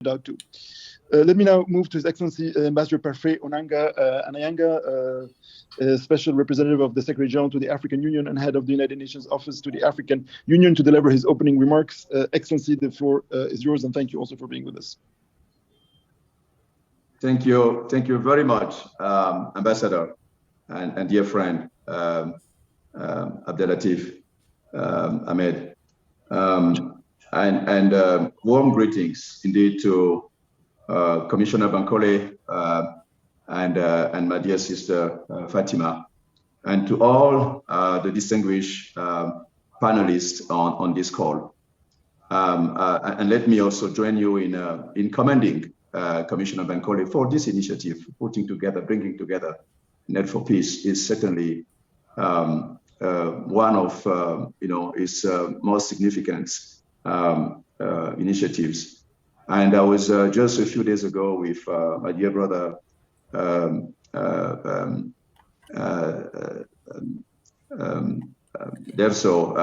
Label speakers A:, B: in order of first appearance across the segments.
A: out to. Let me now move to His Excellency Ambassador Parfait Onanga-Anyanga, Special Representative of the Secretary General to the African Union and Head of the United Nations Office to the African Union, to deliver his opening remarks. Excellency, the floor is yours, and thank you also for being with us.
B: Thank you very much, Ambassador and dear friend Abdelatif Ahmed, and warm greetings indeed to Commissioner Bankole and my dear sister Fatima, and to all the distinguished panelists on this call. And let me also join you in commending Commissioner Bankole for this initiative, bringing together NETT4Peace is certainly one of its most significant initiatives. And I was just a few days ago with my dear brother Dr. Derso,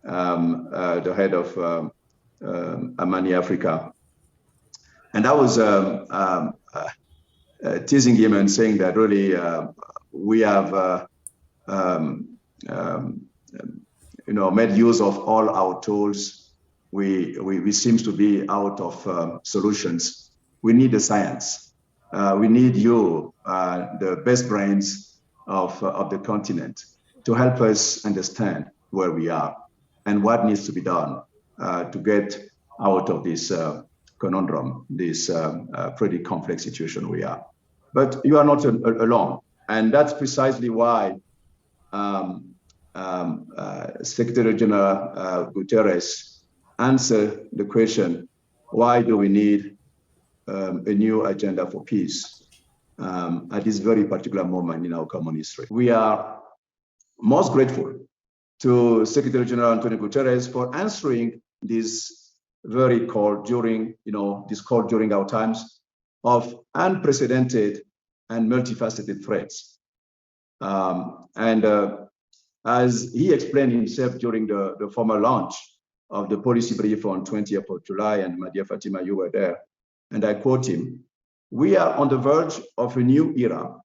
B: the head of Amani Africa. And I was teasing him and saying that really we have made use of all our tools. We seem to be out of solutions. We need the science. We need you, the best brains of the continent, to help us understand where we are and what needs to be done to get out of this conundrum, this pretty complex situation we are. But you are not alone, and that's precisely why Secretary General Guterres answered the question, why do we need a new agenda for peace at this very particular moment in our common history? We are most grateful to Secretary General Antonio Guterres for answering this very call during our times of unprecedented and multifaceted threats. As he explained himself during the formal launch of the policy brief on 20th of July, and my dear Fatima, you were there, and I quote him, "We are on the verge of a new era,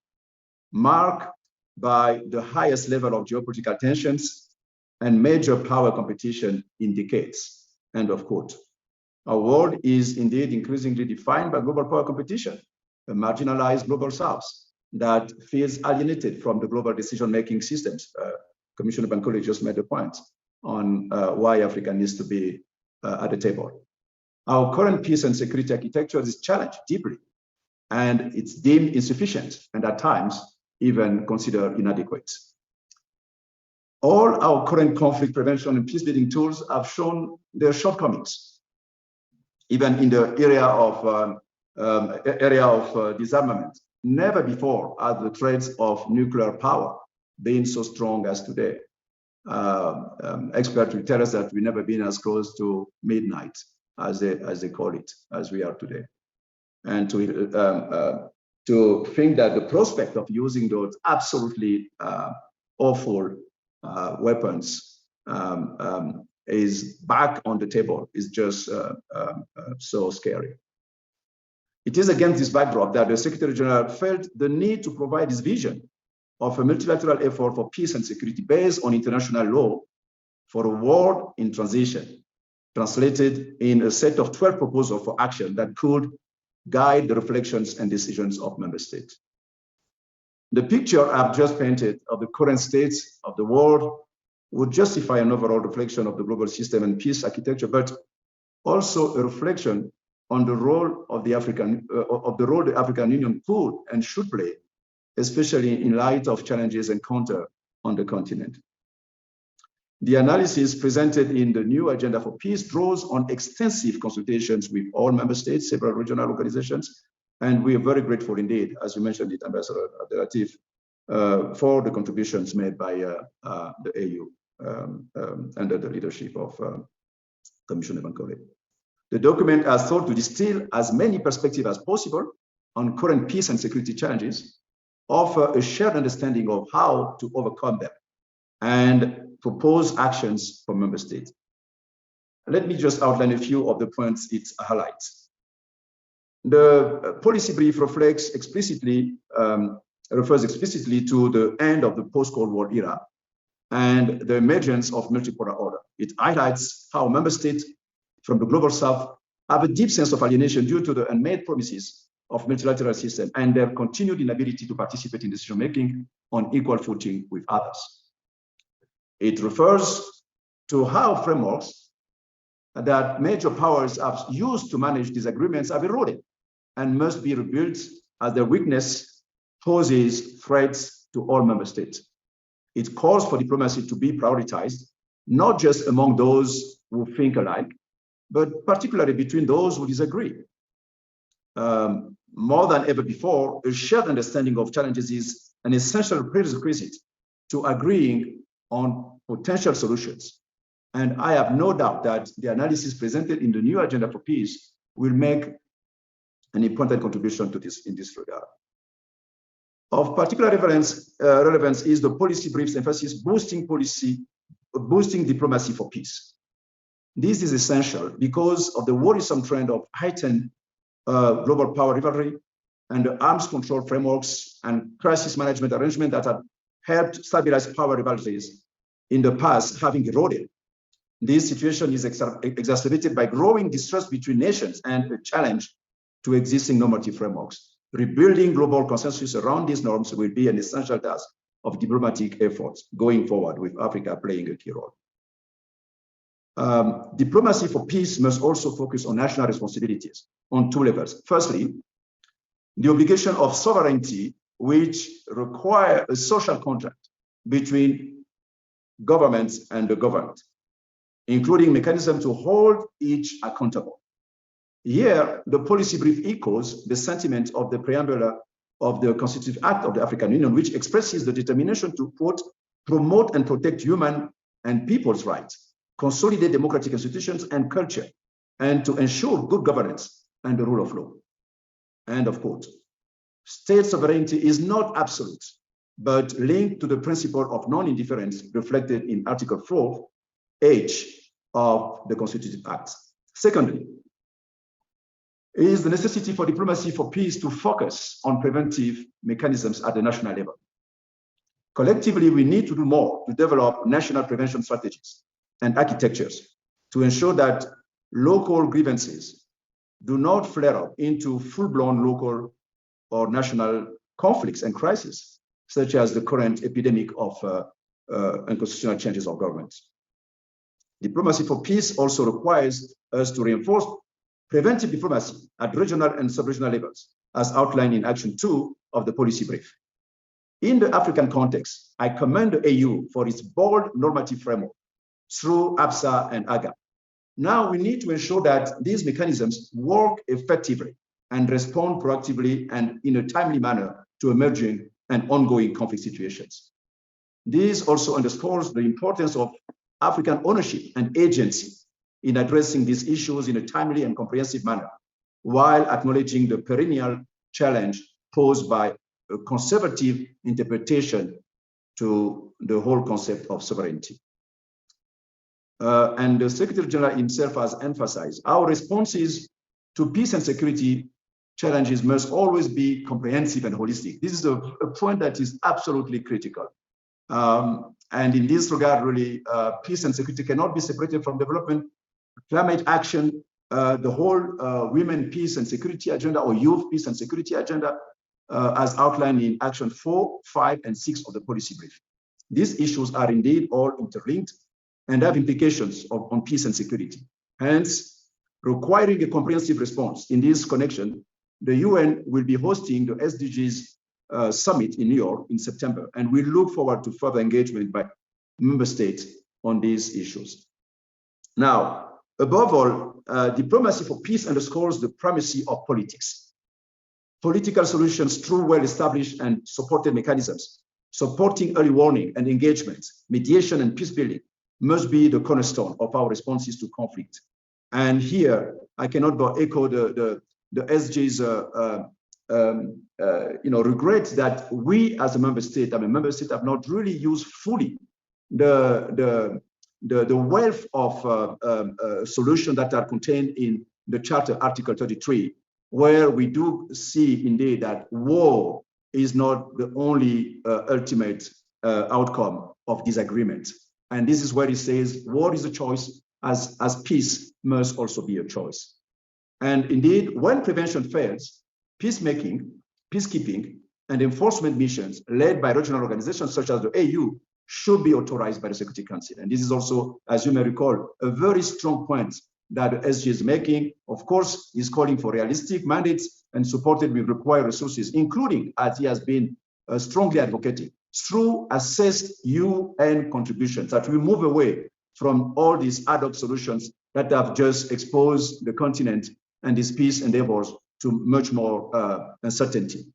B: marked by the highest level of geopolitical tensions and major power competition in decades," end of quote. Our world is indeed increasingly defined by global power competition, a marginalized global south that feels alienated from the global decision-making systems. Commissioner Bankole just made a point on why Africa needs to be at the table. Our current peace and security architecture is challenged deeply, and it's deemed insufficient and at times even considered inadequate. All our current conflict prevention and peace building tools have shown their shortcomings, even in the area of disarmament. Never before have the threats of nuclear power been so strong as today. Experts will tell us that we've never been as close to midnight, as they call it, as we are today. And to think that the prospect of using those absolutely awful weapons is back on the table is just so scary. It is against this backdrop that the Secretary General felt the need to provide his vision of a multilateral effort for peace and security based on international law for a world in transition, translated in a set of 12 proposals for action that could guide the reflections and decisions of member states. The picture I've just painted of the current state of the world would justify an overall reflection of the global system and peace architecture, but also a reflection on the role of the African Union could and should play, especially in light of challenges encountered on the continent. The analysis presented in the new Agenda for Peace draws on extensive consultations with all member states, several regional organizations, and we are very grateful indeed, as you mentioned it, Ambassador Abdelatif, for the contributions made by the AU under the leadership of Commissioner Bankole. The document has sought to distill as many perspectives as possible on current peace and security challenges, offer a shared understanding of how to overcome them, and propose actions for member states. let me just outline a few of the points it highlights. The policy brief refers explicitly to the end of the post-Cold War era and the emergence of multipolar order. It highlights how member states from the global south have a deep sense of alienation due to the unmade promises of multilateral system and their continued inability to participate in decision-making on equal footing with others. It refers to how frameworks that major powers have used to manage disagreements have eroded and must be rebuilt as their weakness poses threats to all member states. It calls for diplomacy to be prioritized, not just among those who think alike, but particularly between those who disagree. More than ever before, a shared understanding of challenges is an essential prerequisite to agreeing on potential solutions. And I have no doubt that the analysis presented in the new Agenda for Peace will make an important contribution to this in this regard. Of particular relevance is the policy brief's emphasis boosting diplomacy for peace. This is essential because of the worrisome trend of heightened global power rivalry and the arms control frameworks and crisis management arrangement that have helped stabilize power rivalries in the past having eroded. This situation is exacerbated by growing distrust between nations and a challenge to existing normative frameworks. Rebuilding global consensus around these norms will be an essential task of diplomatic efforts going forward, with Africa playing a key role. Diplomacy for peace must also focus on national responsibilities on two levels. Firstly, the obligation of sovereignty, which require a social contract between governments and the governed, including mechanisms to hold each accountable. Here, the policy brief echoes the sentiment of the preamble of the Constitutive Act of the African Union, which expresses the determination to, quote, promote and protect human and people's rights, consolidate democratic institutions and culture, and to ensure good governance and the rule of law. End of quote. State sovereignty is not absolute, but linked to the principle of non-interference reflected in Article 4H of the Constitutive Act. Secondly, is the necessity for diplomacy for peace to focus on preventive mechanisms at the national level. Collectively, we need to do more to develop national prevention strategies and architectures to ensure that local grievances do not flare up into full-blown local or national conflicts and crises, such as the current epidemic of unconstitutional changes of government. Diplomacy for peace also requires us to reinforce preventive diplomacy at regional and sub-regional levels, as outlined in Action 2 of the policy brief. In the African context, I commend the AU for its bold normative framework through APSA and AGA. Now we need to ensure that these mechanisms work effectively and respond proactively and in a timely manner to emerging and ongoing conflict situations. This also underscores the importance of African ownership and agency in addressing these issues in a timely and comprehensive manner, while acknowledging the perennial challenge posed by a conservative interpretation to the whole concept of sovereignty. And the Secretary General himself has emphasized, our responses to peace and security challenges must always be comprehensive and holistic. This is a point that is absolutely critical. And in this regard, really, peace and security cannot be separated from development, climate action, the whole women peace and security agenda or youth peace and security agenda, as outlined in Action 4, 5, and 6 of the policy brief. These issues are indeed all interlinked and have implications on peace and security. Hence, requiring a comprehensive response. In this connection, the UN will be hosting the SDGs Summit in New York in September, and we look forward to further engagement by member states on these issues. Now, above all, diplomacy for peace underscores the primacy of politics. Political solutions through well-established and supported mechanisms, supporting early warning and engagement, mediation and peace building must be the cornerstone of our responses to conflict. And here, I cannot but echo the SG's regret that we as a member state, have not really used fully the the wealth of solutions that are contained in the Charter, Article 33, where we do see indeed that war is not the only ultimate outcome of disagreement. And this is where it says war is a choice, as peace must also be a choice. And indeed, when prevention fails, peacemaking, peacekeeping, and enforcement missions led by regional organizations such as the AU should be authorized by the Security Council. And this is also, as you may recall, a very strong point that the SG is making. Of course, is calling for realistic mandates and supported with required resources, including, as he has been strongly advocating, through assessed UN contributions, that we move away from all these ad hoc solutions that have just exposed the continent and these peace endeavors to much more uncertainty.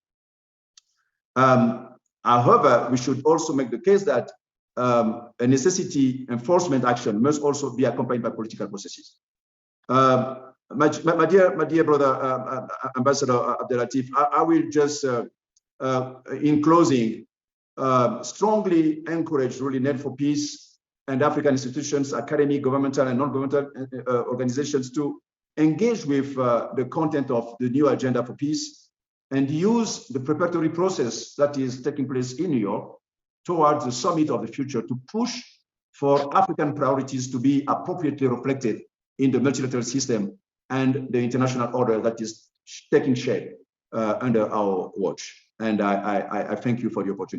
B: However, we should also make the case that a necessity enforcement action must also be accompanied by political processes. My dear brother, Ambassador Abdelatif, I will just, in closing, strongly encourage really NETT4Peace and African institutions, academic, governmental, and non-governmental organizations to engage with the content of the new agenda for peace and use the preparatory process that is taking place in New York towards the summit of the future to push for African priorities to be appropriately reflected in the multilateral system and the international order that is taking shape under our watch. And I thank you for the opportunity.